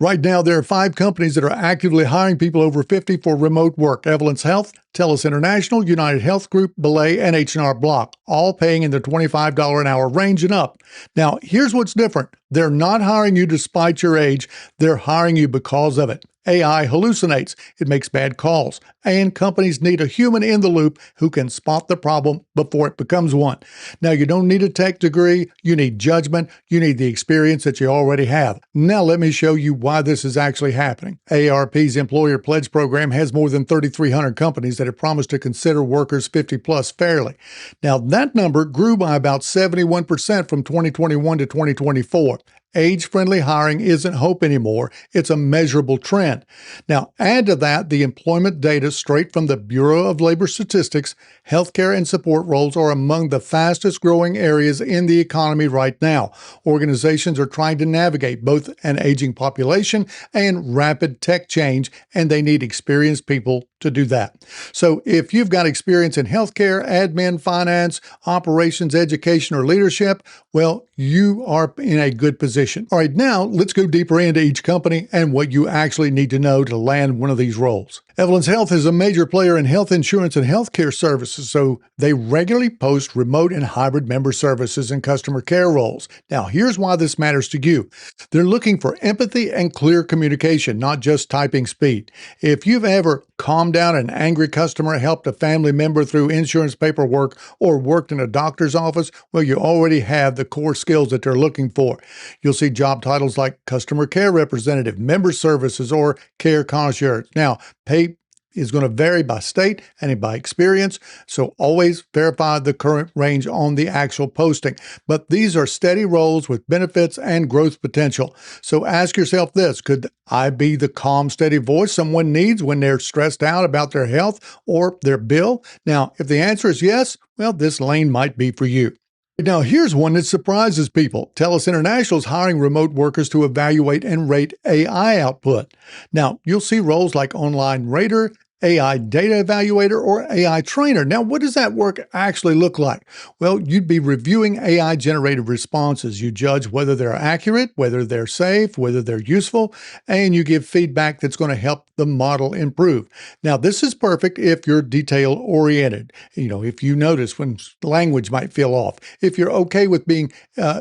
Right now, there are 5 companies that are actively hiring people over 50 for remote work: Elevance Health, TELUS International, UnitedHealth Group, Belay, and H&R Block, all paying in the $25 an hour range and up. Now, here's what's different. They're not hiring you despite your age. They're hiring you because of it. AI hallucinates. It makes bad calls. And companies need a human in the loop who can spot the problem before it becomes one. Now, you don't need a tech degree. You need judgment. You need the experience that you already have. Now, let me show you why this is actually happening. AARP's Employer Pledge Program has more than 3,300 companies that have promised to consider workers 50 plus fairly. Now, that number grew by about 71% from 2021 to 2024. Age-friendly hiring isn't hope anymore. It's a measurable trend. Now, add to that the employment data straight from the Bureau of Labor Statistics. Healthcare and support roles are among the fastest growing areas in the economy right now. Organizations are trying to navigate both an aging population and rapid tech change, and they need experienced people to do that. So if you've got experience in healthcare, admin, finance, operations, education, or leadership, well, you are in a good position. All right, now let's go deeper into each company and what you actually need to know to land one of these roles. Elevance Health is a major player in health insurance and healthcare services, so they regularly post remote and hybrid member services and customer care roles. Now, here's why this matters to you. They're looking for empathy and clear communication, not just typing speed. If you've ever calmed down an angry customer, helped a family member through insurance paperwork, or worked in a doctor's office, well, you already have the core skills that they're looking for. You'll see job titles like customer care representative, member services, or care concierge. Now, pay is going to vary by state and by experience, so always verify the current range on the actual posting. But these are steady roles with benefits and growth potential. So ask yourself this: could I be the calm, steady voice someone needs when they're stressed out about their health or their bill? Now, if the answer is yes, well, this lane might be for you. Now, here's one that surprises people. TELUS International is hiring remote workers to evaluate and rate AI output. Now, you'll see roles like online rater, AI data evaluator, or AI trainer. Now, what does that work actually look like? Well, you'd be reviewing AI-generated responses. You judge whether they're accurate, whether they're safe, whether they're useful, and you give feedback that's going to help the model improve. Now, this is perfect if you're detail-oriented. If you notice when language might feel off, if you're okay with being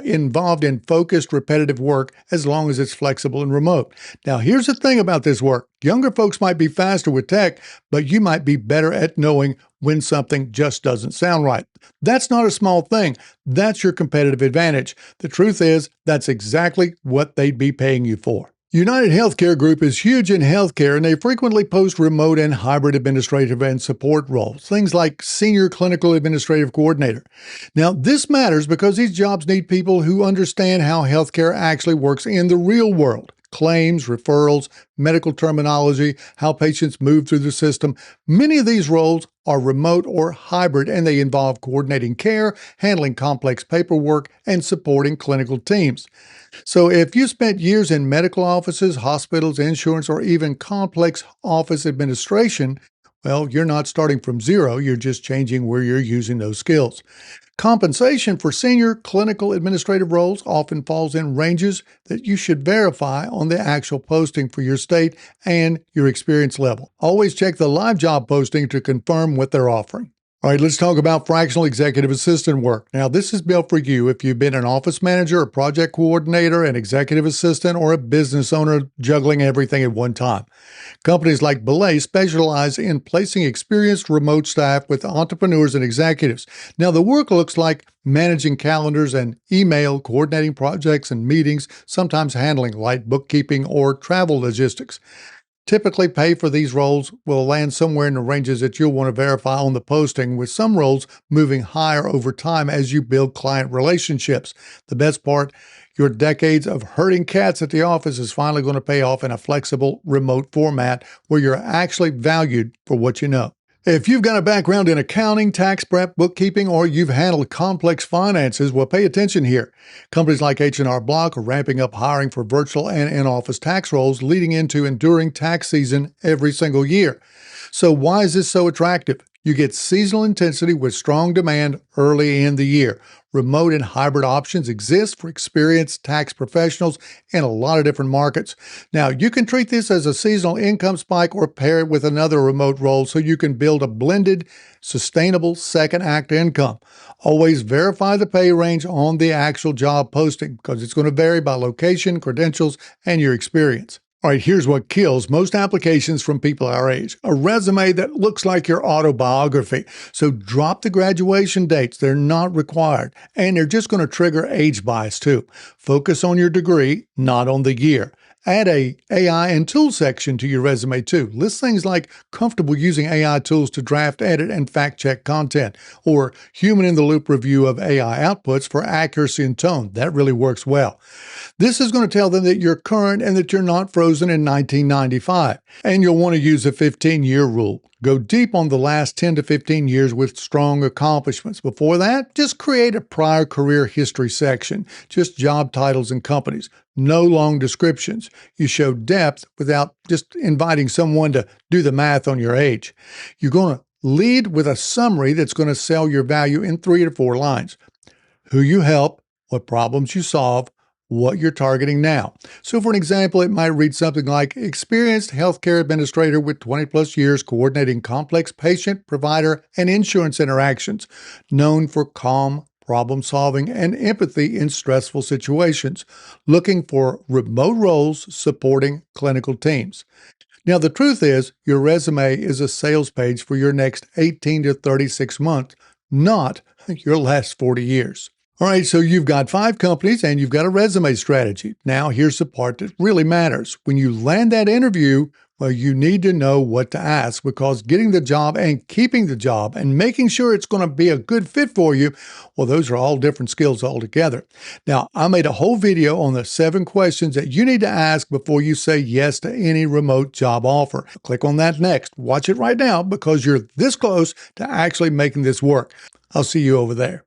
involved in focused, repetitive work, as long as it's flexible and remote. Now, here's the thing about this work. Younger folks might be faster with tech, but you might be better at knowing when something just doesn't sound right. That's not a small thing. That's your competitive advantage. The truth is, that's exactly what they'd be paying you for. UnitedHealth Group is huge in healthcare, and they frequently post remote and hybrid administrative and support roles, things like Senior Clinical Administrative Coordinator. Now, this matters because these jobs need people who understand how healthcare actually works in the real world. Claims, referrals, medical terminology, how patients move through the system. Many of these roles are remote or hybrid, and they involve coordinating care, handling complex paperwork, and supporting clinical teams. So if you spent years in medical offices, hospitals, insurance, or even complex office administration, well, you're not starting from zero. You're just changing where you're using those skills. Compensation for senior clinical administrative roles often falls in ranges that you should verify on the actual posting for your state and your experience level. Always check the live job posting to confirm what they're offering. All right, let's talk about fractional executive assistant work. Now, this is built for you if you've been an office manager, a project coordinator, an executive assistant, or a business owner juggling everything at one time. Companies like Belay specialize in placing experienced remote staff with entrepreneurs and executives. Now, the work looks like managing calendars and email, coordinating projects and meetings, sometimes handling light bookkeeping or travel logistics. Typically, pay for these roles will land somewhere in the ranges that you'll want to verify on the posting, with some roles moving higher over time as you build client relationships. The best part, your decades of herding cats at the office is finally going to pay off in a flexible, remote format where you're actually valued for what you know. If you've got a background in accounting, tax prep, bookkeeping, or you've handled complex finances, well, pay attention here. Companies like H&R Block are ramping up hiring for virtual and in-office tax roles, leading into enduring tax season every single year. So why is this so attractive? You get seasonal intensity with strong demand early in the year. Remote and hybrid options exist for experienced tax professionals in a lot of different markets. Now, you can treat this as a seasonal income spike or pair it with another remote role so you can build a blended, sustainable second act income. Always verify the pay range on the actual job posting because it's going to vary by location, credentials, and your experience. All right, here's what kills most applications from people our age. A resume that looks like your autobiography. So drop the graduation dates. They're not required. And they're just going to trigger age bias too. Focus on your degree, not on the year. Add a AI and tool section to your resume too. List things like comfortable using AI tools to draft, edit, and fact-check content, or human-in-the-loop review of AI outputs for accuracy and tone. That really works well. This is going to tell them that you're current and that you're not frozen in 1995. And you'll want to use a 15-year rule. Go deep on the last 10 to 15 years with strong accomplishments. Before that, just create a prior career history section, just job titles and companies. No long descriptions. You show depth without just inviting someone to do the math on your age. You're going to lead with a summary that's going to sell your value in 3 to 4 lines. Who you help, what problems you solve, what you're targeting now. So for an example, it might read something like experienced healthcare administrator with 20 plus years coordinating complex patient, provider, and insurance interactions, known for calm problem solving and empathy in stressful situations, looking for remote roles supporting clinical teams. Now, the truth is, your resume is a sales page for your next 18 to 36 months, not your last 40 years. All right, so you've got 5 companies and you've got a resume strategy. Now, here's the part that really matters. When you land that interview, well, you need to know what to ask because getting the job and keeping the job and making sure it's going to be a good fit for you, well, those are all different skills altogether. Now, I made a whole video on the 7 questions that you need to ask before you say yes to any remote job offer. Click on that next. Watch it right now because you're this close to actually making this work. I'll see you over there.